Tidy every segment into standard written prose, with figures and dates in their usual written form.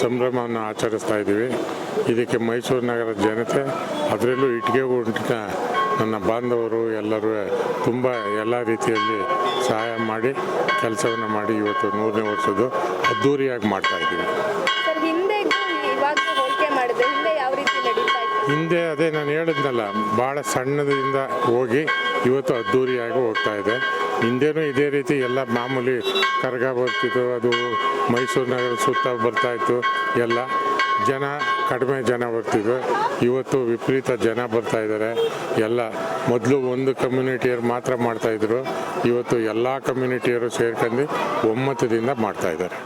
ಸಂಭ್ರಮವನ್ನು ಆಚರಿಸ್ತಾ ಇದ್ದೀವಿ. ಇದಕ್ಕೆ ಮೈಸೂರು ನಗರ ಜನತೆ, ಅದರಲ್ಲೂ ಇಟ್ಟಿಗೆ ಗುಂಟಿನ ನನ್ನ ಬಾಂಧವರು ಎಲ್ಲರೂ ತುಂಬ ಎಲ್ಲ ರೀತಿಯಲ್ಲಿ ಸಹಾಯ ಮಾಡಿ ಕೆಲಸವನ್ನು ಮಾಡಿ ಇವತ್ತು 100ನೇ ವರ್ಷದ್ದು ಅದ್ಧೂರಿಯಾಗಿ ಮಾಡ್ತಾಯಿದ್ದೀವಿ. ಹಿಂದೆ ಅದೇ ನಾನು ಹೇಳಿದ್ನಲ್ಲ, ಭಾಳ ಸಣ್ಣದಿಂದ ಹೋಗಿ ಇವತ್ತು ಅದ್ಧೂರಿಯಾಗಿ ಹೋಗ್ತಾ ಇದೆ. ಹಿಂದೆನೂ ಇದೇ ರೀತಿ ಎಲ್ಲ ಮಾಮೂಲಿ ಕರಗ ಬರ್ತಿತ್ತು, ಅದು ಮೈಸೂರು ನಗರ ಸುತ್ತ ಬರ್ತಾಯಿತ್ತು. ಎಲ್ಲ ಜನ ಕಡಿಮೆ ಜನ ಬರ್ತಿದ್ರು, ಇವತ್ತು ವಿಪರೀತ ಜನ ಬರ್ತಾ ಇದ್ದಾರೆ. ಎಲ್ಲ ಮೊದಲು ಒಂದು ಕಮ್ಯುನಿಟಿಯರು ಮಾತ್ರ ಮಾಡ್ತಾಯಿದ್ರು, ಇವತ್ತು ಎಲ್ಲ ಕಮ್ಯುನಿಟಿಯರು ಸೇರ್ಕೊಂಡು ಒಮ್ಮತದಿಂದ ಮಾಡ್ತಾಯಿದ್ದಾರೆ.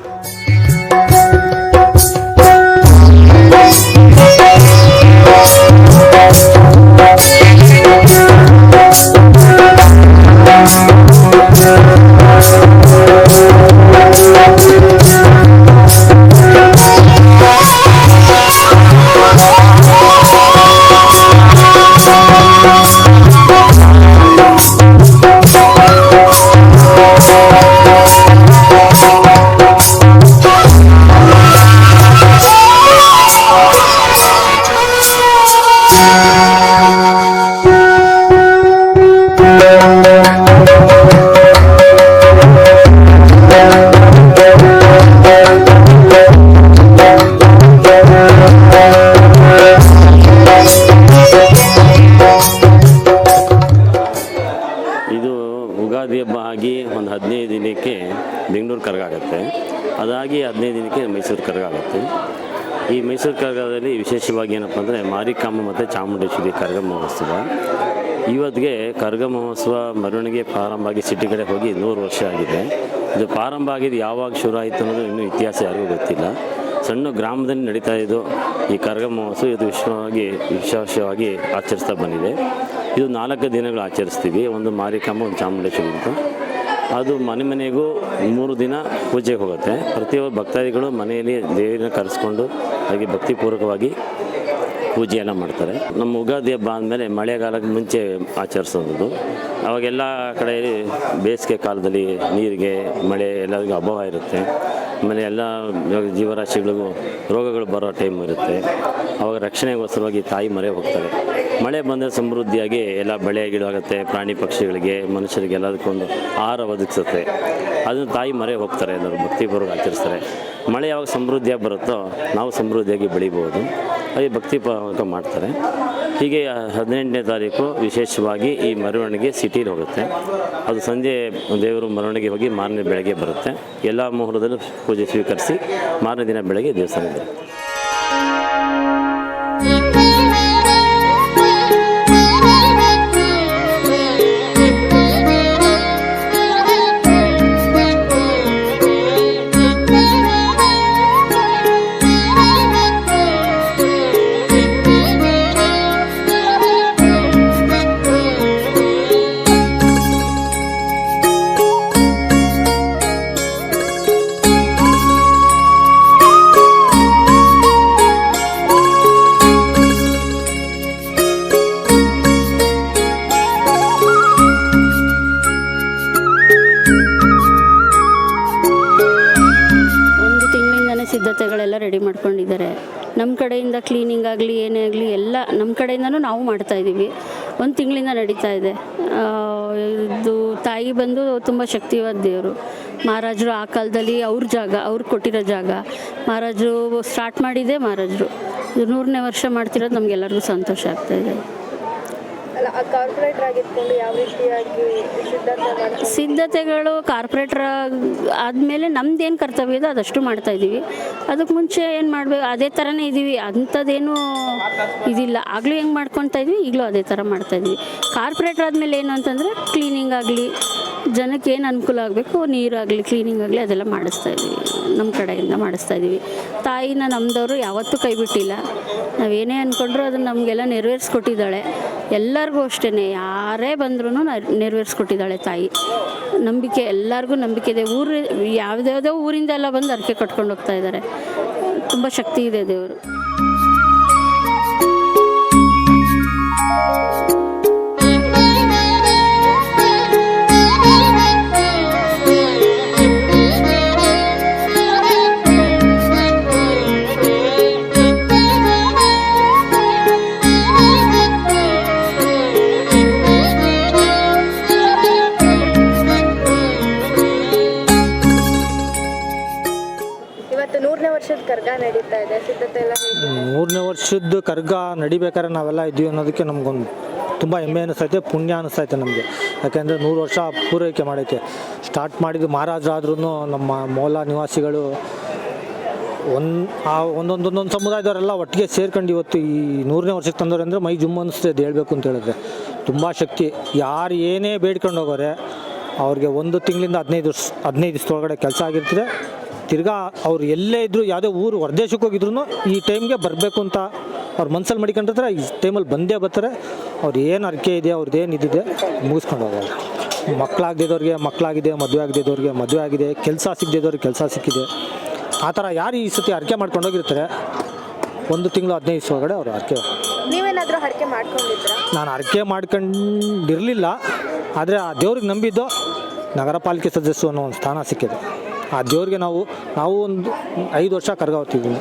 ಯುಗಾದಿ ಹಬ್ಬ ಆಗಿ ಒಂದು 15 ದಿನಕ್ಕೆ ಬೆಂಗಳೂರು ಕರಗ ಆಗುತ್ತೆ. ಅದಾಗಿ 15 ದಿನಕ್ಕೆ ಮೈಸೂರು ಕರಗ ಆಗುತ್ತೆ. ಈ ಮೈಸೂರು ಕರಗದಲ್ಲಿ ವಿಶೇಷವಾಗಿ ಏನಪ್ಪ ಅಂದರೆ ಮಾರಿಕಾಂಬ ಮತ್ತು ಚಾಮುಂಡೇಶ್ವರಿ ಕರಗ ಮಹೋತ್ಸವ. ಇವತ್ತಿಗೆ ಕರಗ ಮಹೋತ್ಸವ ಮೆರವಣಿಗೆ ಪ್ರಾರಂಭ ಆಗಿ ಸಿಟಿ ಕಡೆ ಹೋಗಿ 100 ವರ್ಷ ಆಗಿದೆ. ಇದು ಪ್ರಾರಂಭ ಆಗಿದ್ದು ಯಾವಾಗ ಶುರು ಆಯಿತು ಅನ್ನೋದು ಇನ್ನೂ ಇತಿಹಾಸ ಯಾರಿಗೂ ಗೊತ್ತಿಲ್ಲ. ಸಣ್ಣ ಗ್ರಾಮದಲ್ಲಿ ನಡೀತಾ ಇದ್ದು ಈ ಕರಗ ಮಹೋತ್ಸವ ಇದು ವಿಶೇಷವಾಗಿ ಆಚರಿಸ್ತಾ ಬಂದಿದೆ. ಇದು 4 ದಿನಗಳು ಆಚರಿಸ್ತೀವಿ. ಒಂದು ಮಾರಿಕಾಂಬ, ಒಂದು ಚಾಮುಂಡೇಶ್ವರಿ ಅಂತ. ಅದು ಮನೆಗೂ 3 ದಿನ ಪೂಜೆಗೆ ಹೋಗುತ್ತೆ. ಪ್ರತಿಯೊಬ್ಬ ಭಕ್ತಾದಿಗಳು ಮನೆಯಲ್ಲಿ ದೇವರನ್ನ ಕರೆಸ್ಕೊಂಡು ಹಾಗೆ ಭಕ್ತಿಪೂರ್ವಕವಾಗಿ ಪೂಜೆಯನ್ನು ಮಾಡ್ತಾರೆ. ನಮ್ಮ ಯುಗಾದಿ ಹಬ್ಬ ಆದಮೇಲೆ ಮಳೆಗಾಲಕ್ಕೆ ಮುಂಚೆ ಆಚರಿಸೋದು. ಅವಾಗೆಲ್ಲ ಕಡೆ ಬೇಸಿಗೆ ಕಾಲದಲ್ಲಿ ನೀರಿಗೆ ಮಳೆ ಎಲ್ಲರಿಗೂ ಅಭಾವ ಇರುತ್ತೆ. ಆಮೇಲೆ ಎಲ್ಲ ಜೀವರಾಶಿಗಳಿಗೂ ರೋಗಗಳು ಬರೋ ಟೈಮ್ ಇರುತ್ತೆ. ಅವಾಗ ರಕ್ಷಣೆಗೋಸ್ಕರವಾಗಿ ತಾಯಿ ಮೊರೆ ಹೋಗ್ತಾರೆ. ಮಳೆ ಬಂದರೆ ಸಮೃದ್ಧಿಯಾಗಿ ಎಲ್ಲ ಬೆಳೆ ಗಿಡವಾಗುತ್ತೆ. ಪ್ರಾಣಿ ಪಕ್ಷಿಗಳಿಗೆ, ಮನುಷ್ಯರಿಗೆ ಎಲ್ಲದಕ್ಕೊಂದು ಆಹಾರ ಒದಗಿಸುತ್ತೆ. ಅದನ್ನು ತಾಯಿ ಮೊರೆ ಹೋಗ್ತಾರೆ, ಎಲ್ಲರೂ ಭಕ್ತಿಪೂರ್ವಕ ಆಚರಿಸ್ತಾರೆ. ಮಳೆ ಯಾವಾಗ ಸಮೃದ್ಧಿಯಾಗಿ ಬರುತ್ತೋ ನಾವು ಸಮೃದ್ಧಿಯಾಗಿ ಬೆಳಿಬೋದು. ಹಾಗೆ ಭಕ್ತಿಪೂರ್ವಕ ಮಾಡ್ತಾರೆ. ಹೀಗೆ 18ನೇ ತಾರೀಕು ವಿಶೇಷವಾಗಿ ಈ ಮೆರವಣಿಗೆ ಸಿಟಿಲಿ ಹೋಗುತ್ತೆ. ಅದು ಸಂಜೆ ದೇವರು ಮೆರವಣಿಗೆ ಹೋಗಿ ಮಾರನೇ ಬೆಳಗ್ಗೆ ಬರುತ್ತೆ. ಎಲ್ಲ ಮುಹೂರ್ತದಲ್ಲೂ ಪೂಜೆ ಸ್ವೀಕರಿಸಿ ಮಾರನೇ ದಿನ ಬೆಳಗ್ಗೆ ದೇವಸ್ಥಾನದಲ್ಲಿ. ಸಿದ್ಧತೆಗಳೆಲ್ಲ ರೆಡಿ ಮಾಡ್ಕೊಂಡಿದ್ದಾರೆ. ನಮ್ಮ ಕಡೆಯಿಂದ ಕ್ಲೀನಿಂಗ್ ಆಗಲಿ ಏನೇ ಆಗಲಿ ಎಲ್ಲ ನಮ್ಮ ಕಡೆಯಿಂದನೂ ನಾವು ಮಾಡ್ತಾಯಿದ್ದೀವಿ. 1 ತಿಂಗಳಿಂದ ನಡೀತಾ ಇದೆ. ಇದು ತಾಯಿ ಬಂದು ತುಂಬ ಶಕ್ತಿವಾದ ದೇವರು. ಮಹಾರಾಜರು ಆ ಕಾಲದಲ್ಲಿ ಅವ್ರ ಜಾಗ, ಅವ್ರು ಕೊಟ್ಟಿರೋ ಜಾಗ. ಮಹಾರಾಜರು ಸ್ಟಾರ್ಟ್ ಮಾಡಿದ್ದೆ ಮಹಾರಾಜರು. ಇದು 100ನೇ ವರ್ಷ ಮಾಡ್ತಿರೋದು ನಮಗೆಲ್ಲರಿಗೂ ಸಂತೋಷ ಆಗ್ತಾಯಿದೆ. ಕಾರ್ಪೊರೇಟರ್ ಆಗಿಟ್ಕೊಂಡು ಯಾವ ರೀತಿಯಾಗಿ ಸಿದ್ಧತೆಗಳು ಕಾರ್ಪೊರೇಟರ್ ಆದಮೇಲೆ ನಮ್ದೇನು ಕರ್ತವ್ಯ ಇದೆ ಅದಷ್ಟು ಮಾಡ್ತಾಯಿದ್ದೀವಿ. ಅದಕ್ಕೆ ಮುಂಚೆ ಏನು ಮಾಡಬೇಕು ಅದೇ ಥರನೇ ಇದ್ದೀವಿ. ಅಂಥದ್ದೇನು ಇದಿಲ್ಲ. ಆಗಲೂ ಹೆಂಗೆ ಮಾಡ್ಕೊತಾ ಇದ್ವಿ ಈಗಲೂ ಅದೇ ಥರ ಮಾಡ್ತಾಯಿದ್ವಿ. ಕಾರ್ಪೊರೇಟರ್ ಆದಮೇಲೆ ಏನು ಅಂತಂದರೆ ಕ್ಲೀನಿಂಗ್ ಆಗಲಿ, ಜನಕ್ಕೆ ಏನು ಅನುಕೂಲ ಆಗಬೇಕು, ನೀರಾಗಲಿ, ಕ್ಲೀನಿಂಗ್ ಆಗಲಿ ಅದೆಲ್ಲ ಮಾಡಿಸ್ತಾಯಿದ್ದೀವಿ. ನಮ್ಮ ಕಡೆಯಿಂದ ಮಾಡಿಸ್ತಾಯಿದ್ದೀವಿ. ತಾಯಿನ ನಮ್ಮದವರು ಯಾವತ್ತೂ ಕೈ ಬಿಟ್ಟಿಲ್ಲ. ನಾವೇನೇ ಅಂದ್ಕೊಂಡ್ರೂ ಅದನ್ನು ನಮಗೆಲ್ಲ ನೆರವೇರಿಸ್ಕೊಟ್ಟಿದ್ದಾಳೆ. ಎಲ್ಲರಿಗೂ ಅಷ್ಟೇ, ಯಾರೇ ಬಂದ್ರೂ ನೆರವೇರಿಸ್ಕೊಟ್ಟಿದ್ದಾಳೆ ತಾಯಿ. ನಂಬಿಕೆ, ಎಲ್ಲರಿಗೂ ನಂಬಿಕೆ ಇದೆ. ಯಾವುದ್ಯಾವುದೋ ಊರಿಂದ ಎಲ್ಲ ಬಂದು ಹರಕೆ ಕಟ್ಕೊಂಡು ಹೋಗ್ತಾ ಇದ್ದಾರೆ. ತುಂಬ ಶಕ್ತಿ ಇದೆ ದೇವರು. ನಡೀತಾ ಇದೆ, ಸಿದ್ಧತೆ ಎಲ್ಲ ಹೇಗಿದೆ? 3ನೇ ವರ್ಷದ ಕರ್ಗ ನಡಿಬೇಕಾದ್ರೆ ನಾವೆಲ್ಲ ಇದ್ದೀವಿ ಅನ್ನೋದಕ್ಕೆ ನಮಗೊಂದು ತುಂಬ ಹೆಮ್ಮೆ ಅನ್ನಿಸ್ತೈತೆ, ಪುಣ್ಯ ಅನ್ನಿಸ್ತೈತೆ ನಮಗೆ. ಯಾಕೆಂದರೆ 100 ವರ್ಷ ಪೂರೈಕೆ ಮಾಡೈತೆ. ಸ್ಟಾರ್ಟ್ ಮಾಡಿದ್ದು ಮಹಾರಾಜರಾದ್ರೂ ನಮ್ಮ ಮೌಲ ನಿವಾಸಿಗಳು ಒಂದೊಂದು ಸಮುದಾಯದವರೆಲ್ಲ ಒಟ್ಟಿಗೆ ಸೇರ್ಕೊಂಡು ಇವತ್ತು ಈ 100ನೇ ವರ್ಷಕ್ಕೆ ತಂದವ್ರೆ ಅಂದರೆ ಮೈ ಜುಮ್ ಅನ್ನಿಸ್ತದೆ ಹೇಳಬೇಕು ಅಂತ ಹೇಳಿದ್ರೆ. ತುಂಬ ಶಕ್ತಿ. ಯಾರು ಏನೇ ಬೇಡ್ಕೊಂಡು ಹೋಗೋರೆ ಅವ್ರಿಗೆ 1 ತಿಂಗಳಿಂದ 15 ದಿವಸದೊಳಗಡೆ ಕೆಲಸ ಆಗಿರ್ತದೆ. ತಿರ್ಗಾ ಅವ್ರು ಎಲ್ಲೇ ಇದ್ದರೂ ಯಾವುದೇ ಊರು ಹೊರದೇಶಕ್ಕೆ ಹೋಗಿದ್ರು ಈ ಟೈಮ್ಗೆ ಬರಬೇಕು ಅಂತ ಅವ್ರ ಮನ್ಸಲ್ಲಿ ಮಡಿಕೊಂಡಿರ್ತಾರೆ. ಈ ಟೈಮಲ್ಲಿ ಬಂದೇ ಬರ್ತಾರೆ. ಅವ್ರು ಏನು ಅರ್ಕೆ ಇದೆ, ಅವ್ರದ್ದು ಏನು ಇದಿದೆ ಮುಗಿಸ್ಕೊಂಡು ಹೋಗೋದು. ಮಕ್ಕಳಾಗದಿದ್ದವ್ರಿಗೆ ಮಕ್ಕಳಾಗಿದೆ, ಮದುವೆ ಆಗದಿದ್ದವ್ರಿಗೆ ಮದುವೆ ಆಗಿದೆ, ಕೆಲಸ ಸಿಗದಿದ್ದವ್ರಿಗೆ ಕೆಲಸ ಸಿಕ್ಕಿದೆ. ಆ ಥರ ಯಾರು ಈ ಸತಿ ಅರ್ಕೆ ಮಾಡ್ಕೊಂಡು ಹೋಗಿರ್ತಾರೆ 1 ತಿಂಗಳು 15 ದಿವಸ ಒಳಗಡೆ ಅವರು ಅರ್ಕೆ. ನೀವೇನಾದರೂ ಹರಕೆ ಮಾಡ್ಕೊಂಡಿದ್ರಾ? ನಾನು ಅರ್ಕೆ ಮಾಡ್ಕೊಂಡಿರಲಿಲ್ಲ. ಆದರೆ ಆ ದೇವ್ರಿಗೆ ನಂಬಿದ್ದು ನಗರ ಪಾಲಿಕೆ ಸದಸ್ಯರು ಅನ್ನೋ ಒಂದು ಸ್ಥಾನ ಸಿಕ್ಕಿದೆ. ಆ ದೇವ್ರಿಗೆ ನಾವು ಒಂದು 5 ವರ್ಷ ಕರ್ಗ ಹೊತ್ತಿದ್ದೀವಿ.